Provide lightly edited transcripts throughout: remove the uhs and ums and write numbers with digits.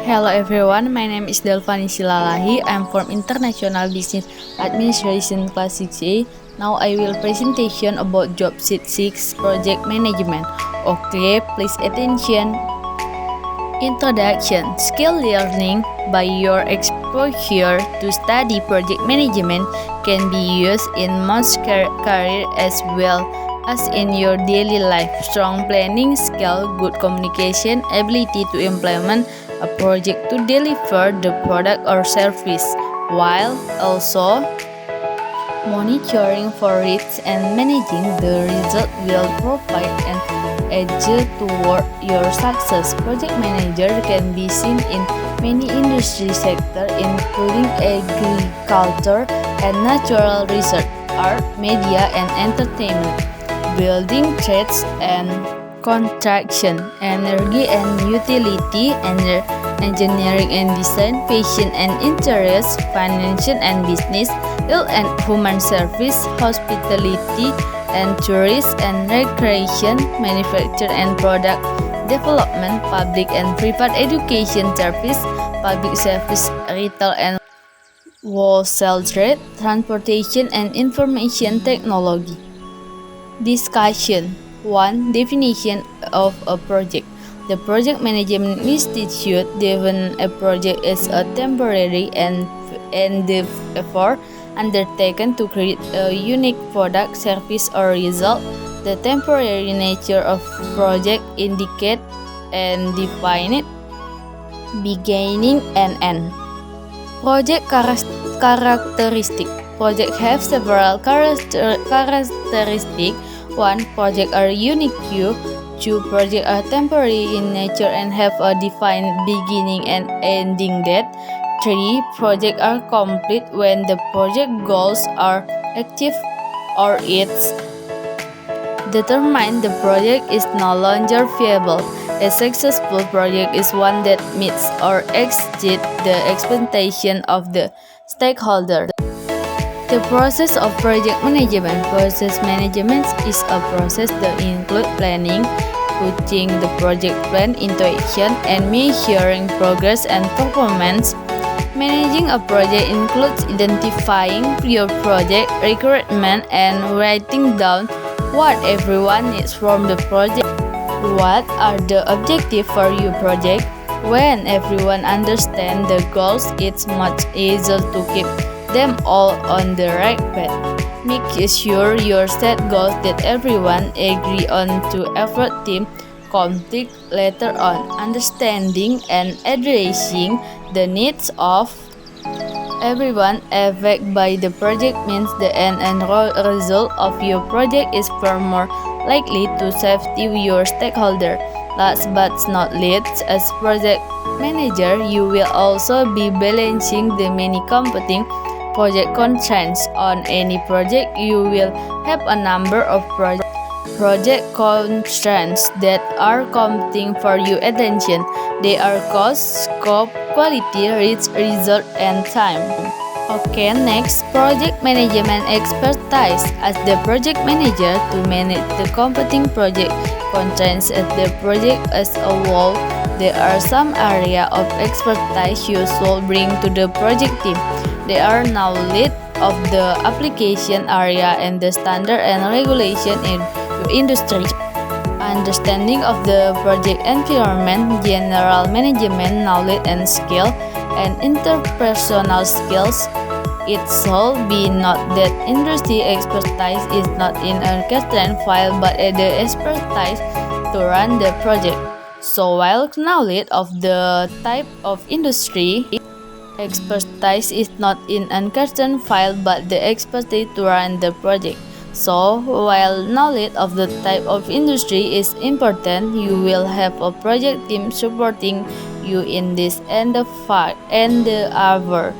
Hello everyone, my name is Delvani Silalahi. I'm from International Business Administration Class 6A. Now I will presentation about Jobsheet 6 Project Management. Okay, please attention. Introduction. Skill learning by your exposure to study project management can be used in most career as well as in your daily life. Strong planning skill, good communication, ability to implement a project to deliver the product or service, while also monitoring for risks and managing the result will provide an edge toward your success. Project manager can be seen in many industry sectors, including agriculture and natural research, art, media, and entertainment, building trades and construction, energy and utility, engineering and design, fashion and interiors, financial and business, health and human service, hospitality and tourism and recreation, manufacture and product development, public and private education service, public service, retail and wholesale trade, transportation and information technology. Discussion 1. Definition of a project. The Project Management Institute defines a project as a temporary and effort undertaken to create a unique product, service, or result. The temporary nature of project indicate and define it, beginning and end. Project characteristic. Projects have several characteristics. 1. Projects are unique. 2. Projects are temporary in nature and have a defined beginning and ending date. 3. Projects are complete when the project goals are achieved or it's determined the project is no longer viable. A successful project is one that meets or exceeds the expectation of the stakeholder. The process of project management. Process management is a process that includes planning, putting the project plan into action, and measuring progress and performance. Managing a project includes identifying your project requirement and writing down what everyone needs from the project. What are the objectives for your project? When everyone understands the goals, it's much easier to keep them all on the right path. Make sure you set goals that everyone agree on to avoid team conflict later on. Understanding and addressing the needs of everyone affected by the project means the end result of your project is far more likely to safety your stakeholder. Last but not least, as project manager, you will also be balancing the many competing project constraints. On any project, you will have a number of project constraints that are competing for your attention. They are cost, scope, quality, reach, result, and time. Okay, next, project management expertise. As the project manager to manage the competing project constraints at the project as a whole, there are some areas of expertise you should bring to the project team. They are knowledge of the application area and the standard and regulation in your industry, understanding of the project environment, general management knowledge and skill, and interpersonal skills. It should be noted that industry expertise is not in a current file but the expertise to run the project. So while knowledge of the type of industry expertise is not in a current file but the expertise to run the project. So while knowledge of the type of industry is important, you will have a project team supporting you in this and the other.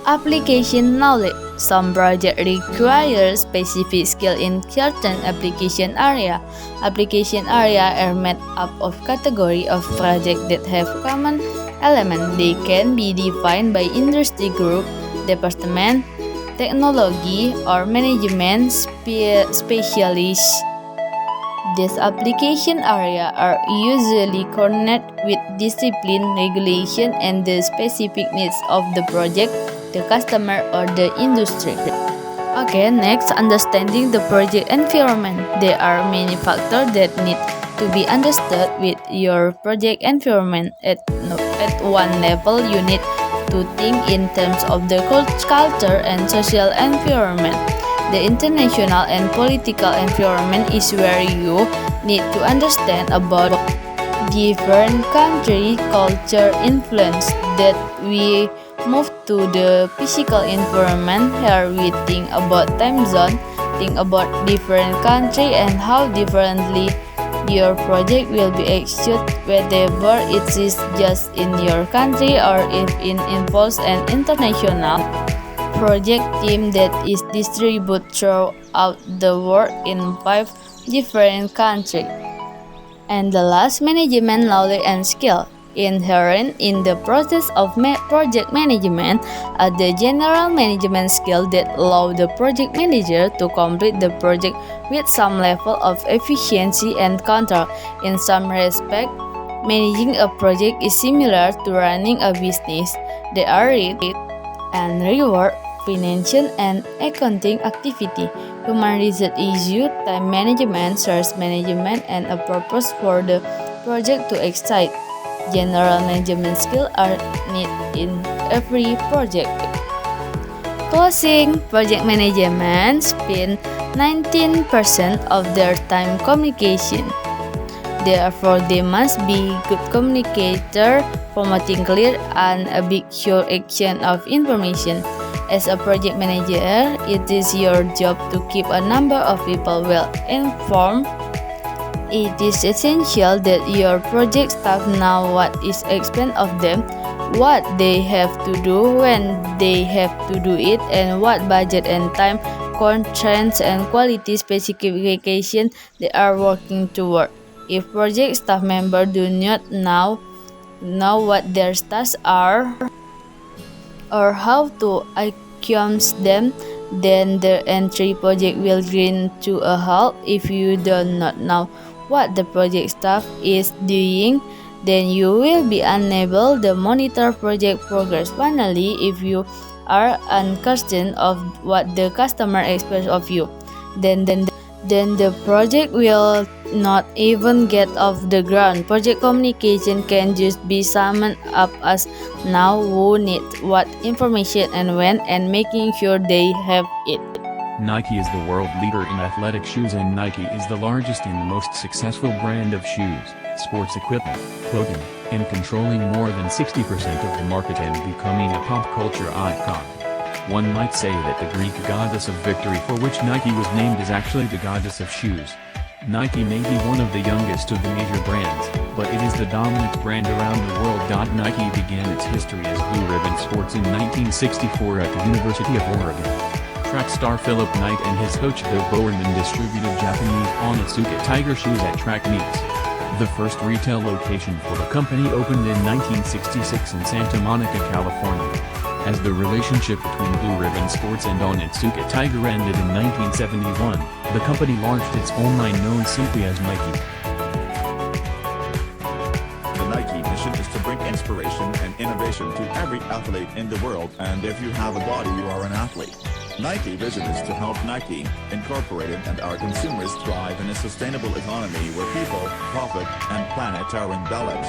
Application knowledge. Some projects require specific skill in certain application area. Application area are made up of category of projects that have common elements. They can be defined by industry group, department, technology, or management specialists. These application areas are usually connected with discipline, regulation, and the specific needs of the project, the customer, or the industry. Okay, next, understanding the project environment. There are many factors that need to be understood with your project environment. At one level, you need to think in terms of the culture and social environment. The international and political environment is where you need to understand about different country culture influence that we move to the physical environment. Here we think about time zone, think about different country and how differently your project will be executed, whether it is just in your country or if it involves an international project team that is distributed throughout the world in 5 different countries. And the last, management knowledge and skill. Inherent in the process of project management are the general management skills that allow the project manager to complete the project with some level of efficiency and control. In some respect, managing a project is similar to running a business. There are risk and reward, financial and accounting activity, human resource issue, time management, resource management, and a purpose for the project to excite. General management skills are needed in every project. Closing, project management spend 19% of their time communication. Therefore, they must be good communicator, promoting clear and a big sure action of information. As a project manager, it is your job to keep a number of people well informed. It is essential that your project staff know what is expected of them, what they have to do, when they have to do it, and what budget and time constraints and quality specification they are working toward. If project staff members do not know what their tasks are or how to accomplish them, then the entire project will grind to a halt. If you do not know what the project staff is doing, then you will be unable to monitor project progress. Finally, if you are uncertain of what the customer expects of you, then the project will not even get off the ground. Project communication can just be summed up as now who needs what information and when, and making sure they have it. Nike is the world leader in athletic shoes, and Nike is the largest and most successful brand of shoes, sports equipment, clothing, and controlling more than 60% of the market and becoming a pop culture icon. One might say that the Greek goddess of victory for which Nike was named is actually the goddess of shoes. Nike may be one of the youngest of the major brands, but it is the dominant brand around the world. Nike began its history as Blue Ribbon Sports in 1964 at the University of Oregon. Track star Philip Knight and his coach Bill Bowerman distributed Japanese Onitsuka Tiger shoes at track meets. The first retail location for the company opened in 1966 in Santa Monica, California. As the relationship between Blue Ribbon Sports and Onitsuka Tiger ended in 1971, the company launched its own line known simply as Nike. The Nike mission is to bring inspiration and innovation to every athlete in the world, and if you have a body, you are an athlete. Nike vision is to help Nike, Incorporated, and our consumers thrive in a sustainable economy where people, profit, and planet are in balance.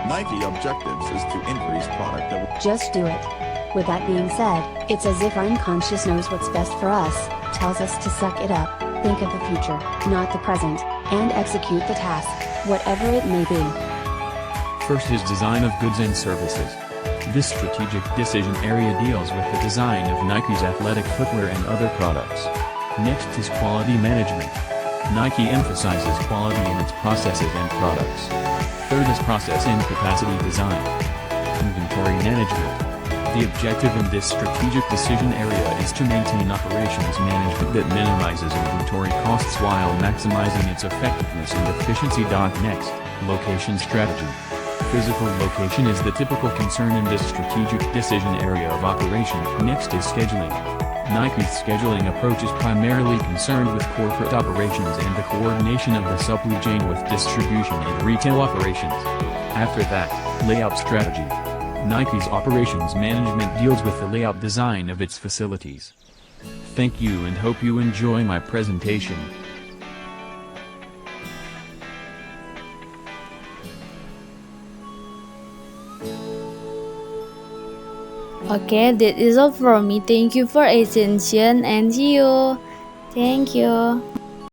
Nike objectives is to increase product awareness. Just do it. With that being said, it's as if our unconscious knows what's best for us, tells us to suck it up, think of the future, not the present, and execute the task, whatever it may be. First is design of goods and services. This strategic decision area deals with the design of Nike's athletic footwear and other products. Next is quality management. Nike emphasizes quality in its processes and products. Third is process and capacity design. Inventory management. The objective in this strategic decision area is to maintain operations management that minimizes inventory costs while maximizing its effectiveness and efficiency. Next, location strategy. Physical location is the typical concern in this strategic decision area of operation. Next is scheduling. Nike's scheduling approach is primarily concerned with corporate operations and the coordination of the supply chain with distribution and retail operations. After that, layout strategy. Nike's operations management deals with the layout design of its facilities. Thank you and hope you enjoy my presentation. Okay, that is all from me. Thank you for attention and see you. Thank you.